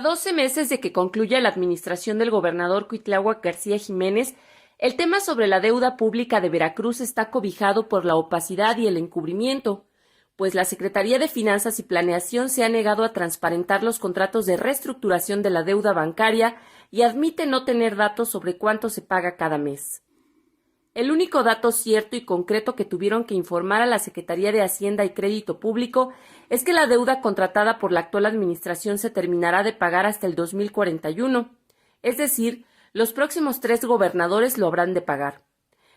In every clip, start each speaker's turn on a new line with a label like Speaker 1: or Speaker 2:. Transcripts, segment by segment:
Speaker 1: 12 meses de que concluya la administración del gobernador Cuitláhuac García Jiménez, el tema sobre la deuda pública de Veracruz está cobijado por la opacidad y el encubrimiento, pues la Secretaría de Finanzas y Planeación se ha negado a transparentar los contratos de reestructuración de la deuda bancaria y admite no tener datos sobre cuánto se paga cada mes. El único dato cierto y concreto que tuvieron que informar a la Secretaría de Hacienda y Crédito Público es que la deuda contratada por la actual administración se terminará de pagar hasta el 2041, es decir, los próximos 3 gobernadores lo habrán de pagar.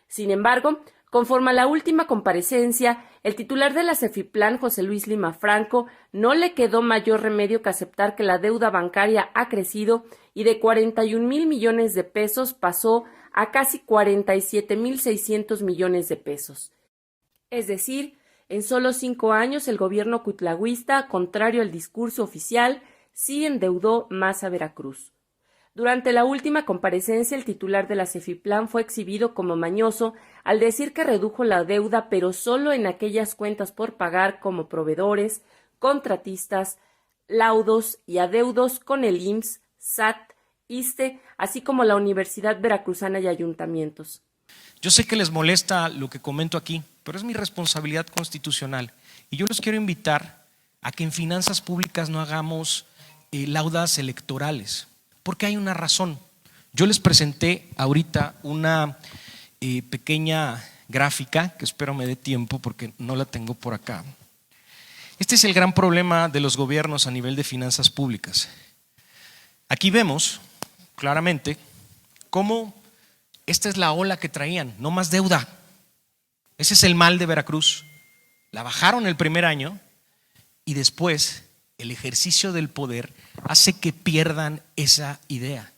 Speaker 1: Sin embargo, conforme a la última comparecencia, el titular de la Cefiplan, José Luis Lima Franco, no le quedó mayor remedio que aceptar que la deuda bancaria ha crecido y de 41,000 millones de pesos pasó a casi 47,600 millones de pesos. Es decir, en solo 5 años el gobierno cuitlahuista, contrario al discurso oficial, sí endeudó más a Veracruz. Durante la última comparecencia, el titular de la Cefiplan fue exhibido como mañoso al decir que redujo la deuda, pero solo en aquellas cuentas por pagar como proveedores, contratistas, laudos y adeudos con el IMSS, SAT, ISSSTE, así como la Universidad Veracruzana y ayuntamientos.
Speaker 2: Yo sé que les molesta lo que comento aquí, pero es mi responsabilidad constitucional y yo los quiero invitar a que en finanzas públicas no hagamos laudas electorales, porque hay una razón. Yo les presenté ahorita una pequeña gráfica, que espero me dé tiempo porque no la tengo por acá. Este es el gran problema de los gobiernos a nivel de finanzas públicas. Aquí vemos claramente cómo esta es la ola que traían, no más deuda. Ese es el mal de Veracruz. La bajaron el primer año y después el ejercicio del poder hace que pierdan esa idea.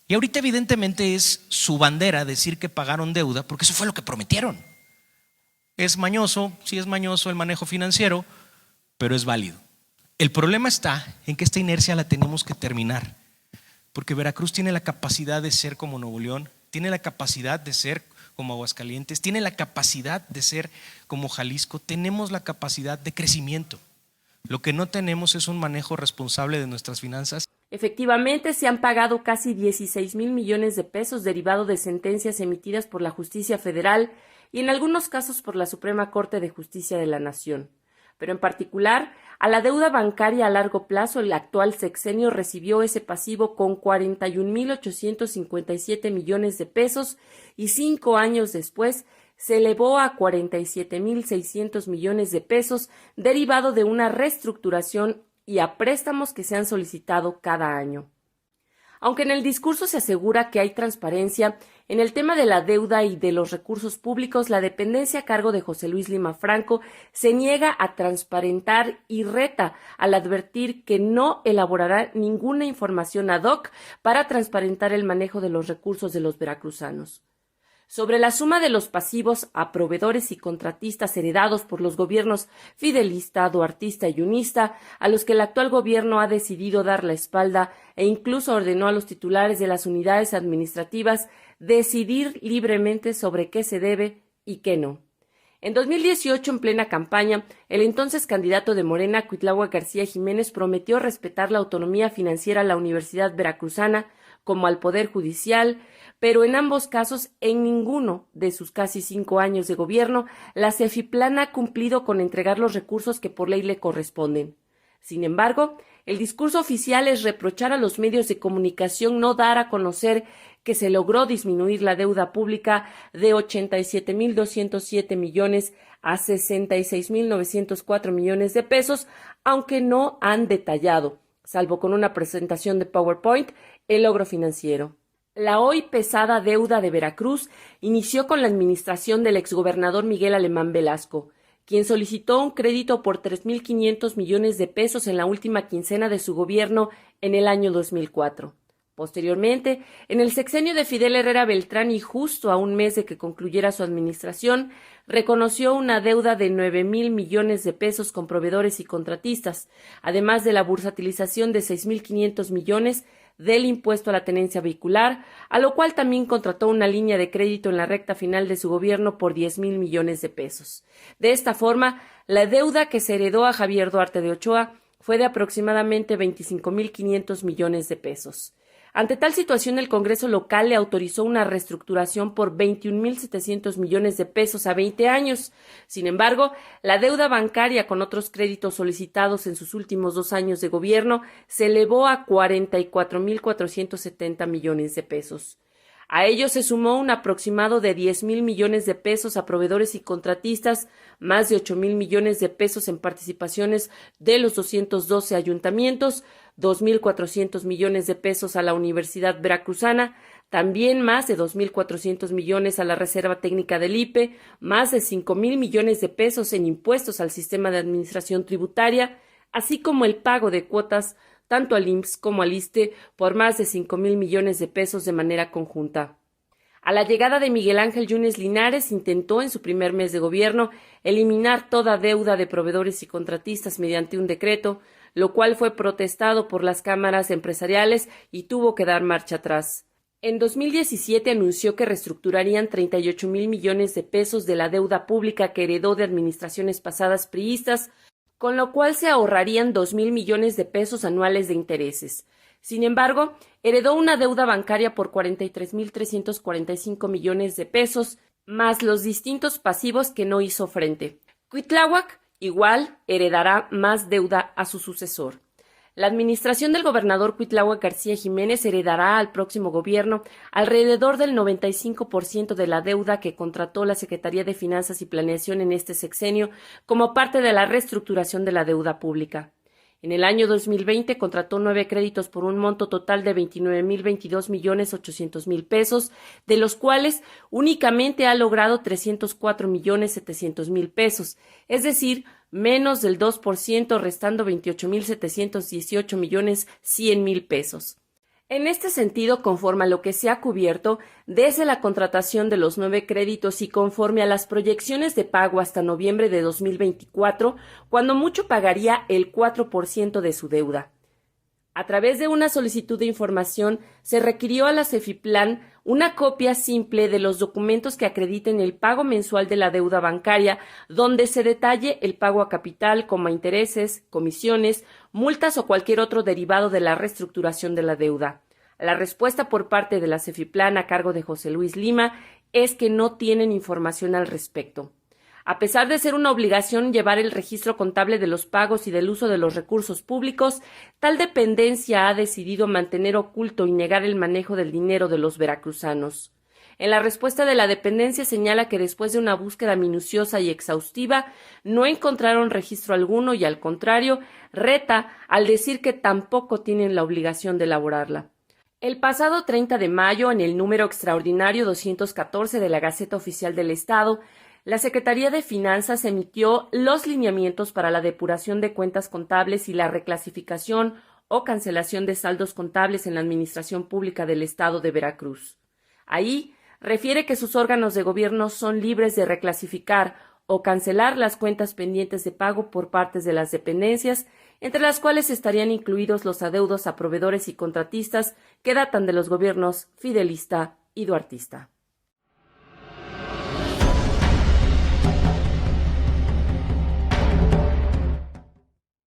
Speaker 2: Y ahorita evidentemente es su bandera decir que pagaron deuda porque eso fue lo que prometieron. Es mañoso, sí es mañoso el manejo financiero, pero es válido. El problema está en que esta inercia la tenemos que terminar, porque Veracruz tiene la capacidad de ser como Nuevo León, tiene la capacidad de ser como Aguascalientes, tiene la capacidad de ser como Jalisco, tenemos la capacidad de crecimiento. Lo que no tenemos es un manejo responsable de nuestras finanzas.
Speaker 1: Efectivamente, se han pagado casi 16,000 millones de pesos derivado de sentencias emitidas por la Justicia Federal y en algunos casos por la Suprema Corte de Justicia de la Nación. Pero en particular, a la deuda bancaria a largo plazo, el actual sexenio recibió ese pasivo con 41,857 millones de pesos y 5 años después se elevó a 47,600 millones de pesos derivado de una reestructuración y a préstamos que se han solicitado cada año. Aunque en el discurso se asegura que hay transparencia, en el tema de la deuda y de los recursos públicos, la dependencia a cargo de José Luis Lima Franco se niega a transparentar y reta al advertir que no elaborará ninguna información ad hoc para transparentar el manejo de los recursos de los veracruzanos. Sobre la suma de los pasivos a proveedores y contratistas heredados por los gobiernos fidelista, duartista y unista, a los que el actual gobierno ha decidido dar la espalda e incluso ordenó a los titulares de las unidades administrativas decidir libremente sobre qué se debe y qué no. En 2018, en plena campaña, el entonces candidato de Morena, Cuitláhuac García Jiménez, prometió respetar la autonomía financiera a la Universidad Veracruzana, como al Poder Judicial, pero en ambos casos, en ninguno de sus casi 5 años de gobierno, la Cefiplan ha cumplido con entregar los recursos que por ley le corresponden. Sin embargo, el discurso oficial es reprochar a los medios de comunicación no dar a conocer que se logró disminuir la deuda pública de 87,207 millones a 66,904 millones de pesos, aunque no han detallado, salvo con una presentación de PowerPoint, el logro financiero. La hoy pesada deuda de Veracruz inició con la administración del exgobernador Miguel Alemán Velasco, quien solicitó un crédito por 3,500 millones de pesos en la última quincena de su gobierno en el año 2004. Posteriormente, en el sexenio de Fidel Herrera Beltrán y justo a un mes de que concluyera su administración, reconoció una deuda de 9,000 millones de pesos con proveedores y contratistas, además de la bursatilización de 6,500 millones del impuesto a la tenencia vehicular, a lo cual también contrató una línea de crédito en la recta final de su gobierno por 10,000 millones de pesos. De esta forma, la deuda que se heredó a Javier Duarte de Ochoa fue de aproximadamente 25.500 millones de pesos. Ante tal situación, el Congreso local le autorizó una reestructuración por 21.700 millones de pesos a 20 años. Sin embargo, la deuda bancaria con otros créditos solicitados en sus últimos 2 años de gobierno se elevó a 44.470 millones de pesos. A ello se sumó un aproximado de 10.000 millones de pesos a proveedores y contratistas, más de 8.000 millones de pesos en participaciones de los 212 ayuntamientos, 2.400 millones de pesos a la Universidad Veracruzana, también más de 2.400 millones a la Reserva Técnica del IPE, más de 5.000 millones de pesos en impuestos al sistema de administración tributaria, así como el pago de cuotas tanto al IMSS como al ISSSTE por más de 5.000 millones de pesos de manera conjunta. A la llegada de Miguel Ángel Yunes Linares, intentó en su primer mes de gobierno eliminar toda deuda de proveedores y contratistas mediante un decreto, lo cual fue protestado por las cámaras empresariales y tuvo que dar marcha atrás. En 2017 anunció que reestructurarían 38.000 millones de pesos de la deuda pública que heredó de administraciones pasadas priistas, con lo cual se ahorrarían 2.000 millones de pesos anuales de intereses. Sin embargo, heredó una deuda bancaria por 43.345 millones de pesos, más los distintos pasivos que no hizo frente. Cuitláhuac, igual, heredará más deuda a su sucesor. La administración del gobernador Cuitláhuac García Jiménez heredará al próximo gobierno alrededor del 95% de la deuda que contrató la Secretaría de Finanzas y Planeación en este sexenio como parte de la reestructuración de la deuda pública. En el año 2020 contrató 9 créditos por un monto total de 29.022.800.000 pesos, de los cuales únicamente ha logrado 304.700.000 pesos, es decir, menos del 2%, restando 28.718.100.000 pesos. En este sentido, conforme a lo que se ha cubierto, desde la contratación de los 9 créditos y conforme a las proyecciones de pago hasta noviembre de 2024, cuando mucho pagaría el 4% de su deuda. A través de una solicitud de información, se requirió a la Cefiplan una copia simple de los documentos que acrediten el pago mensual de la deuda bancaria, donde se detalle el pago a capital, como a intereses, comisiones, multas o cualquier otro derivado de la reestructuración de la deuda. La respuesta por parte de la Cefiplan a cargo de José Luis Lima es que no tienen información al respecto. A pesar de ser una obligación llevar el registro contable de los pagos y del uso de los recursos públicos, tal dependencia ha decidido mantener oculto y negar el manejo del dinero de los veracruzanos. En la respuesta de la dependencia señala que después de una búsqueda minuciosa y exhaustiva no encontraron registro alguno y, al contrario, reta al decir que tampoco tienen la obligación de elaborarla. El pasado 30 de mayo, en el número extraordinario 214 de la Gaceta Oficial del Estado, la Secretaría de Finanzas emitió los lineamientos para la depuración de cuentas contables y la reclasificación o cancelación de saldos contables en la Administración Pública del Estado de Veracruz. Ahí refiere que sus órganos de gobierno son libres de reclasificar o cancelar las cuentas pendientes de pago por partes de las dependencias, entre las cuales estarían incluidos los adeudos a proveedores y contratistas que datan de los gobiernos fidelista y duartista.